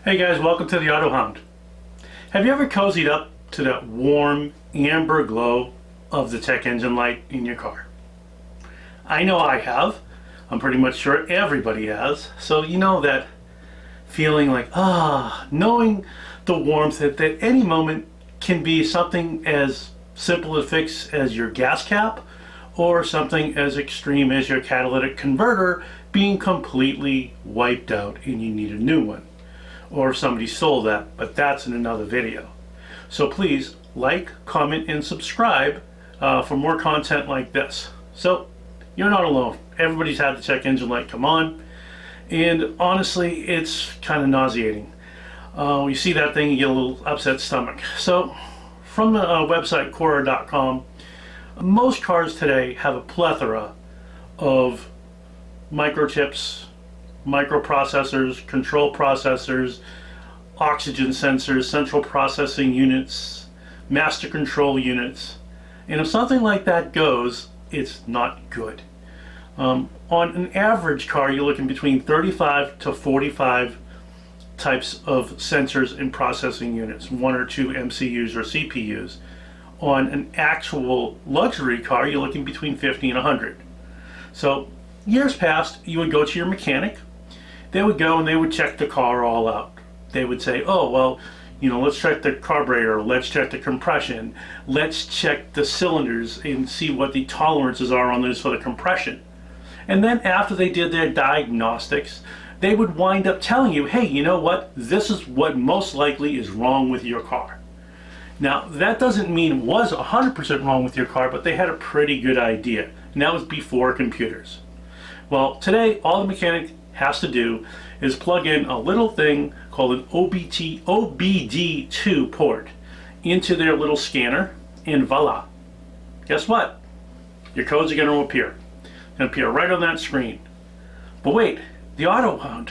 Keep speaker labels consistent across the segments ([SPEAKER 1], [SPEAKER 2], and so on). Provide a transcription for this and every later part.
[SPEAKER 1] Hey guys, welcome to the Autohound. Have you ever cozied up to that warm amber glow of the check engine light in your car? I know I have. I'm pretty much sure everybody has. So you know that feeling like, knowing the warmth at any moment can be something as simple to fix as your gas cap or something as extreme as your catalytic converter being completely wiped out and you need a new one. Or if somebody stole that, but that's in another video. So please like, comment, and subscribe for more content like this. So you're not alone. Everybody's had the check engine light come on, and honestly, it's kind of nauseating. You see that thing, you get a little upset stomach. So from the website Quora.com, most cars today have a plethora of microchips, microprocessors, control processors, oxygen sensors, central processing units, master control units, and if something like that goes, it's not good. On an average car, you're looking between 35 to 45 types of sensors and processing units, 1 or 2 MCUs or CPUs. On an actual luxury car, you're looking between 50 and 100. So years past, you would go to your mechanic. They would go and they would check the car all out. They would say, oh, well, let's check the carburetor, let's check the compression, let's check the cylinders and see what the tolerances are on those for the compression. And then after they did their diagnostics, they would wind up telling you, hey, you know what? This is what most likely is wrong with your car. Now, that doesn't mean it was 100% wrong with your car, but they had a pretty good idea. And that was before computers. Well, today, all the mechanic has to do is plug in a little thing called an OBD2 port into their little scanner, and voila. Guess what? Your codes are going to appear. They're going to appear right on that screen. But wait, the Autohound,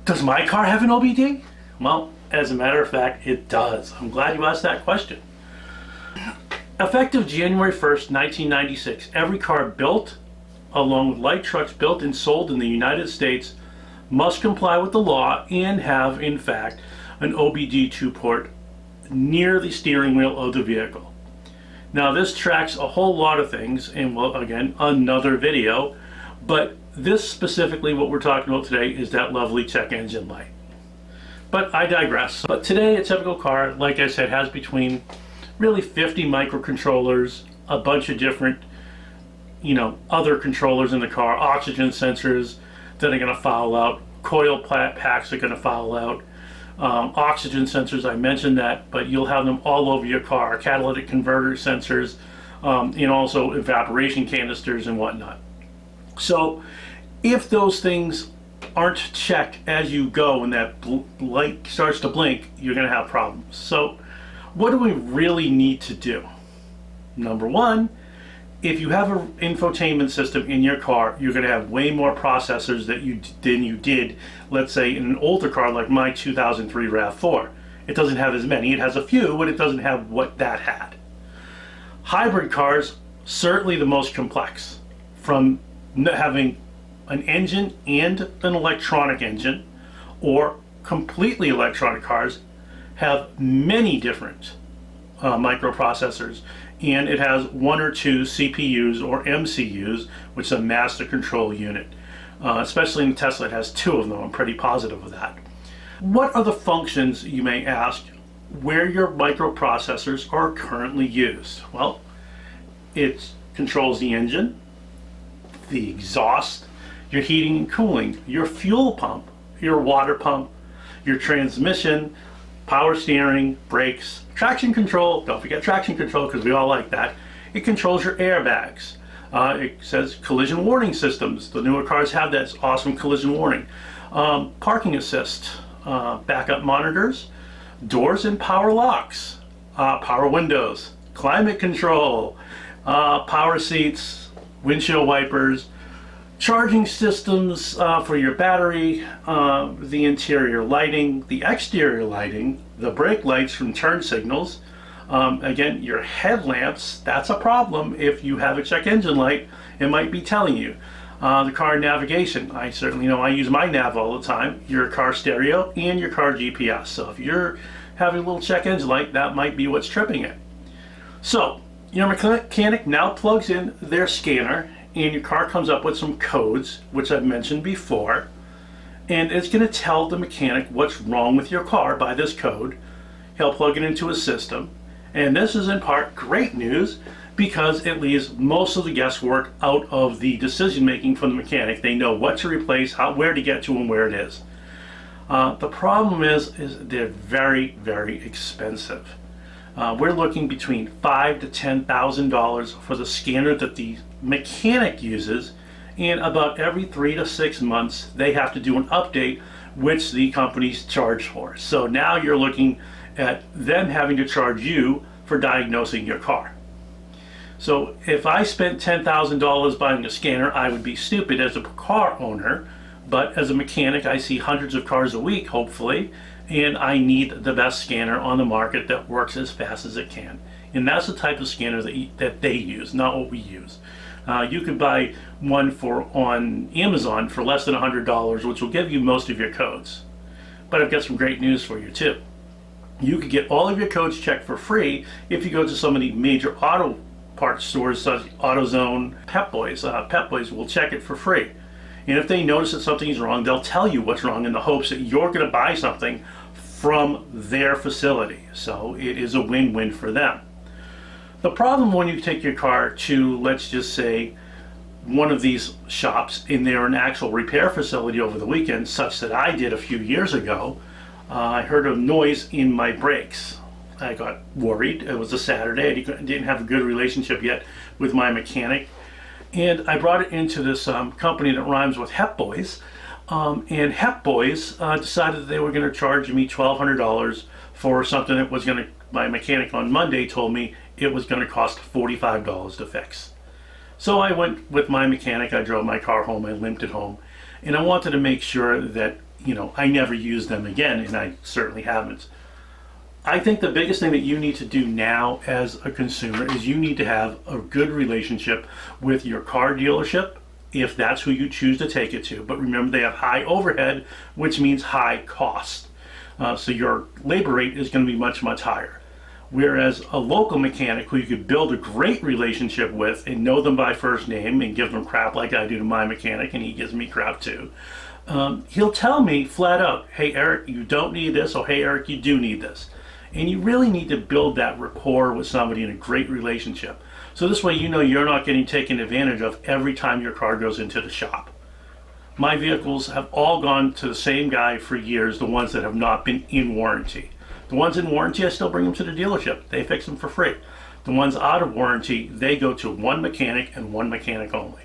[SPEAKER 1] does my car have an OBD? Well, as a matter of fact, it does. I'm glad you asked that question. Effective January 1st, 1996, every car built along with light trucks built and sold in the United States must comply with the law and have, in fact, an OBD2 port near the steering wheel of the vehicle. Now, this tracks a whole lot of things, and well, again, another video, but this specifically, what we're talking about today, is that lovely check engine light. But I digress. But today, a typical car, like I said, has between really 50 microcontrollers, a bunch of different other controllers in the car, oxygen sensors that are going to foul out, coil packs are going to foul out, oxygen sensors, I mentioned that, but you'll have them all over your car, catalytic converter sensors, and also evaporation canisters and whatnot. So if those things aren't checked as you go and that light starts to blink, you're going to have problems. So what do we really need to do? Number one, if you have an infotainment system in your car, you're going to have way more processors than you did, let's say, in an older car like my 2003 RAV4. It doesn't have as many. It has a few, but it doesn't have what that had. Hybrid cars, certainly the most complex. From having an engine and an electronic engine, or completely electronic cars, have many different microprocessors. And it has 1 or 2 CPUs or MCUs, which is a master control unit. Especially in the Tesla, it has 2 of them. I'm pretty positive of that. What are the functions, you may ask, where your microprocessors are currently used? Well, it controls the engine, the exhaust, your heating and cooling, your fuel pump, your water pump, your transmission, power steering, brakes, traction control. Don't forget traction control because we all like that. It controls your airbags. It says collision warning systems. The newer cars have that. It's awesome collision warning. Parking assist, backup monitors, doors and power locks, power windows, climate control, power seats, windshield wipers, charging systems for your battery, the interior lighting, the exterior lighting, the brake lights from turn signals, again, your headlamps. That's a problem if you have a check engine light. It might be telling you. The car navigation, I certainly know I use my nav all the time, your car stereo and your car GPS. So if you're having a little check engine light, that might be what's tripping it. So your mechanic now plugs in their scanner and your car comes up with some codes, which I've mentioned before, and it's going to tell the mechanic what's wrong with your car by this code. He'll plug it into his system, and this is in part great news because it leaves most of the guesswork out of the decision making from the mechanic. They know what to replace, where to get to, and where it is. The problem is they're very, very expensive. We're looking between $5,000 to $10,000 for the scanner that the mechanic uses, and about every 3 to 6 months they have to do an update, which the companies charge for. So now you're looking at them having to charge you for diagnosing your car. So if I spent $10,000 buying a scanner, I would be stupid as a car owner, but as a mechanic I see hundreds of cars a week, hopefully, and I need the best scanner on the market that works as fast as it can. And that's the type of scanner that they use, not what we use. You could buy one on Amazon for less than $100, which will give you most of your codes. But I've got some great news for you too. You could get all of your codes checked for free if you go to some of the major auto parts stores such as AutoZone, Pep Boys. Pep Boys will check it for free. And if they notice that something is wrong, they'll tell you what's wrong in the hopes that you're going to buy something from their facility. So it is a win-win for them. The problem when you take your car to, let's just say, one of these shops and they're an actual repair facility over the weekend, such that I did a few years ago, I heard a noise in my brakes. I got worried. It was a Saturday. I didn't have a good relationship yet with my mechanic. And I brought it into this company that rhymes with Hep Boys. And Hep Boys decided that they were going to charge me $1,200 for something that was going to, my mechanic on Monday told me it was going to cost $45 to fix. So I went with my mechanic. I drove my car home. I limped it home. And I wanted to make sure that, I never use them again, and I certainly haven't. I think the biggest thing that you need to do now as a consumer is you need to have a good relationship with your car dealership, if that's who you choose to take it to. But remember, they have high overhead, which means high cost. So your labor rate is going to be much, much higher. Whereas a local mechanic who you could build a great relationship with and know them by first name and give them crap like I do to my mechanic, and he gives me crap too, he'll tell me flat out, hey Eric, you don't need this, or hey Eric, you do need this. And you really need to build that rapport with somebody in a great relationship. So this way you're not getting taken advantage of every time your car goes into the shop. My vehicles have all gone to the same guy for years, the ones that have not been in warranty. The ones in warranty, I still bring them to the dealership. They fix them for free. The ones out of warranty, they go to one mechanic and one mechanic only.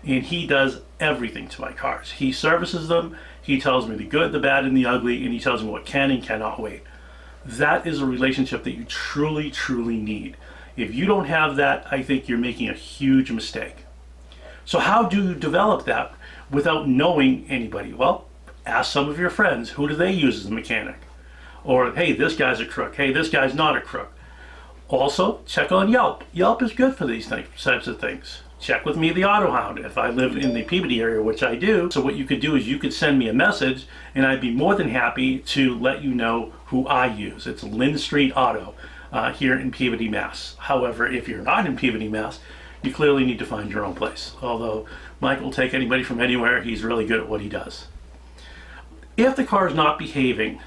[SPEAKER 1] And he does everything to my cars. He services them, he tells me the good, the bad, and the ugly, and he tells me what can and cannot wait. That is a relationship that you truly, truly need. If you don't have that, I think you're making a huge mistake. So how do you develop that without knowing anybody? Well, ask some of your friends. Who do they use as a mechanic? Or, hey, this guy's a crook. Hey, this guy's not a crook. Also, check on Yelp. Yelp is good for these types of things. Check with me, the Autohound, if I live in the Peabody area, which I do. So what you could do is you could send me a message, and I'd be more than happy to let you know who I use. It's Lynn Street Auto here in Peabody, Mass. However, if you're not in Peabody, Mass, you clearly need to find your own place. Although Mike will take anybody from anywhere, he's really good at what he does. If the car is not behaving,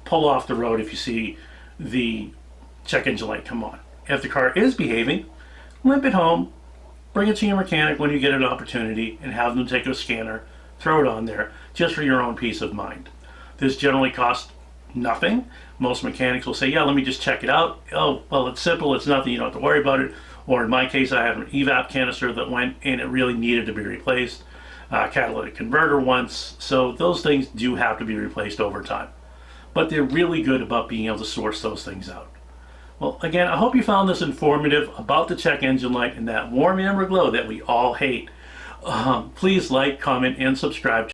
[SPEAKER 1] pull off the road if you see the check engine light come on. If the car is behaving, limp it home, bring it to your mechanic when you get an opportunity, and have them take a scanner, throw it on there, just for your own peace of mind. This generally costs nothing. Most mechanics will say, yeah, let me just check it out. Oh, well, it's simple, it's nothing, you don't have to worry about it. Or in my case, I have an evap canister that went and it really needed to be replaced. Catalytic converter once. So those things do have to be replaced over time. But they're really good about being able to source those things out. Well, again, I hope you found this informative about the check engine light and that warm amber glow that we all hate. Please like, comment, and subscribe to